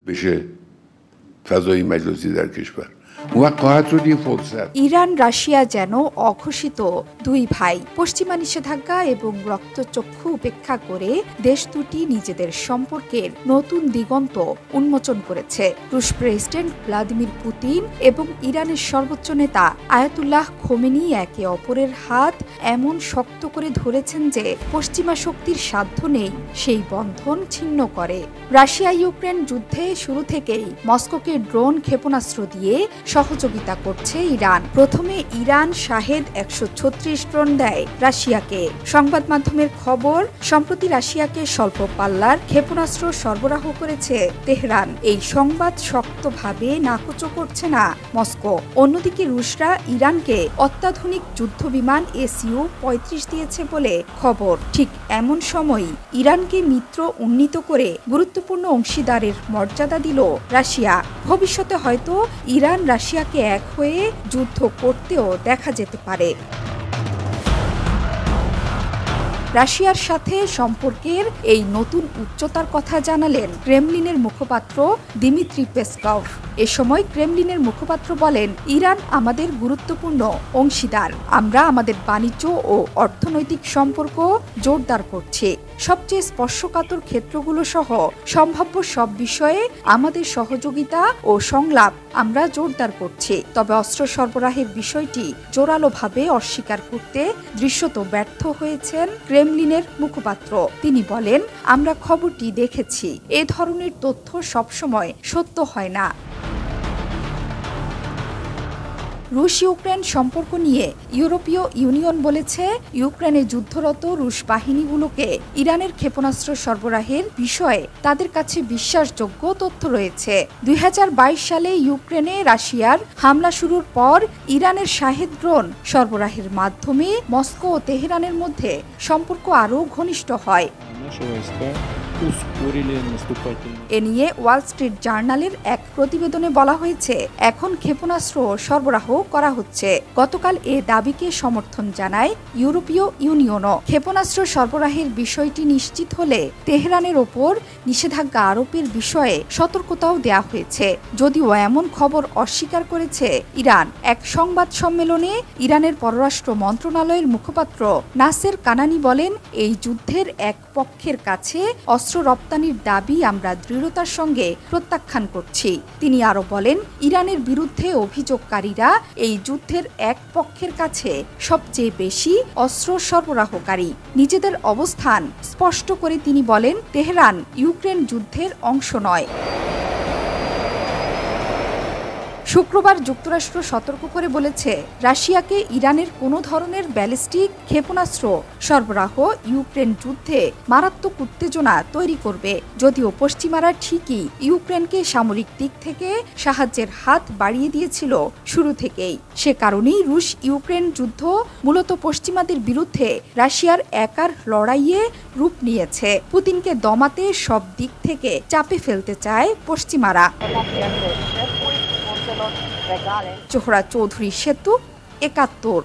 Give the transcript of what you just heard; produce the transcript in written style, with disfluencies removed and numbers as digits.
بشه فضای مجازی در کشور موقعات رو দিয়ে فرصت Iran Russia যেন অঘোষিত দুই ভাই। পশ্চিমা নিষেধাজ্ঞা এবং রক্তচক্ষু উপেক্ষা করে দেশ দুটি নিজেদের সম্পর্কের নতুন দিগন্ত উন্মোচন করেছে। রুশ প্রেসিডেন্ট ভ্লাদিমির পুতিন এবং ইরানের সর্বোচ্চ নেতা আয়াতুল্লাহ খোমেনি একে অপরের হাত এমন শক্ত করে ধরেছেন যে পশ্চিমা শক্তির সাধ্য নেই সেই বন্ধন ছিন্ন করে। রাশিয়া ইউক্রেন যুদ্ধে শুরু থেকেই মস্কোকে ড্রোন ক্ষেপণাস্ত্র দিয়ে সহযোগিতা করছে ইরান। প্রথমে ইরান শাহেদ ১৩৬ ড্রোন দেয় রাশিয়াকে। সংবাদ মাধ্যমের খবর, সম্প্রতি রাশিয়াকে স্বল্প পাল্লার ক্ষেপণাস্ত্র সরবরাহ করেছে তেহরান। এই সংবাদ শক্তভাবে নাকচ করছে না মস্কো। অন্যদিকে রুশরা ইরানকে অত্যাধুনিক যুদ্ধবিমান SU-৩৫ দিয়েছে বলে খবর। ঠিক এমন সময়ই ইরানকে মিত্র উন্নীত করে গুরুত্বপূর্ণ অংশীদারের মর্যাদা দিল রাশিয়া। ভবিষ্যতে হয়তো ইরান রাশিয়াকে এক হয়ে যুদ্ধ করতেও দেখা যেতে পারে। রাশিয়ার সাথে সম্পর্কের এই নতুন উচ্চতার কথা জানালেন ক্রেমলিনের মুখপাত্র দিমিত্রি পেসকভ। এ সময় ক্রেমলিনের মুখপাত্র বলেন, ইরান আমাদের গুরুত্বপূর্ণ অংশীদার। আমরা আমাদের বাণিজ্য ও অর্থনৈতিক সম্পর্ক জোরদার করছি। সবচেয়ে স্পর্শকাতর ক্ষেত্রগুলো সহ সম্ভাব্য সব বিষয়ে আমাদের সহযোগিতা ও সংলাপ আমরা জোরদার করছি। তবে অস্ত্র সরবরাহের বিষয়টি জোরালোভাবে অস্বীকার করতে দৃশ্যত ব্যর্থ হয়েছেন ক্রেমলিনের মুখপাত্র। তিনি বলেন, আমরা খবরটি দেখেছি। এ ধরনের তথ্য সবসময় সত্য হয় না। রুশ ইউক্রেন সম্পর্ক নিয়ে ইউরোপীয় ইউনিয়ন বলেছে, ইউক্রেনে যুদ্ধরত রুশ বাহিনীগুলোকে ইরানের ক্ষেপণাস্ত্র সরবরাহের বিষয়ে তাদের কাছে বিশ্বাসযোগ্য তথ্য রয়েছে। ২০২২ সালে ইউক্রেনে রাশিয়ার হামলা শুরুর পর ইরানের শাহেদ ড্রোন সরবরাহের মাধ্যমে মস্কো ও তেহরানের মধ্যে সম্পর্ক আরও ঘনিষ্ঠ হয়। এ নিয়ে ওয়াল স্ট্রিট জার্নালের এক প্রতিবেদনে বলা হয়েছে, এখন ক্ষেপণাস্ত্র সরবরাহ করা হচ্ছে। গতকাল এ দাবিকে সমর্থন জানায় ইউরোপীয় ইউনিয়নও। ক্ষেপণাস্ত্র সরবরাহের বিষয়টি নিশ্চিত হলে তেহরানের ওপর নিষেধাজ্ঞা আরোপের বিষয়ে সতর্কতাও দেয়া হয়েছে। যদিও এমন খবর অস্বীকার করেছে ইরান। এক সংবাদ সম্মেলনে ইরানের পররাষ্ট্র মন্ত্রণালয়ের মুখপাত্র নাসের কানানি বলেন, এই যুদ্ধের এক পক্ষের কাছে অস্ত্র রপ্তানির দাবি আমরা দৃঢ়তার সঙ্গে প্রত্যাখ্যান করছি। তিনি আরও বলেন, ইরানের বিরুদ্ধে অভিযোগকারীরা এই যুদ্ধের এক পক্ষের কাছে সবচেয়ে বেশি অস্ত্র সরবরাহকারী। নিজেদের অবস্থান স্পষ্ট করে তিনি বলেন, তেহরান ইউক্রেন যুদ্ধের অংশ নয়। শুক্রবার যুক্তরাষ্ট্র সতর্ক করে বলেছে, রাশিয়াকে ইরানের কোনো ধরনের ব্যালিস্টিক ক্ষেপণাস্ত্র সরবরাহ ইউক্রেন যুদ্ধে মারাত্মক উত্তেজনা তৈরি করবে। যদিও পশ্চিমারা ঠিকই ইউক্রেনকে সামরিক দিক থেকে সাহায্যের হাত বাড়িয়ে দিয়েছিল শুরু থেকেই। সে কারণেই রুশ ইউক্রেন যুদ্ধ মূলত পশ্চিমাদের বিরুদ্ধে রাশিয়ার একার লড়াইয়ে রূপ নিয়েছে। পুতিনকে দমাতে সব দিক থেকে চাপে ফেলতে চায় পশ্চিমারা। জোহরা চৌধুরী সেতু, ৭১।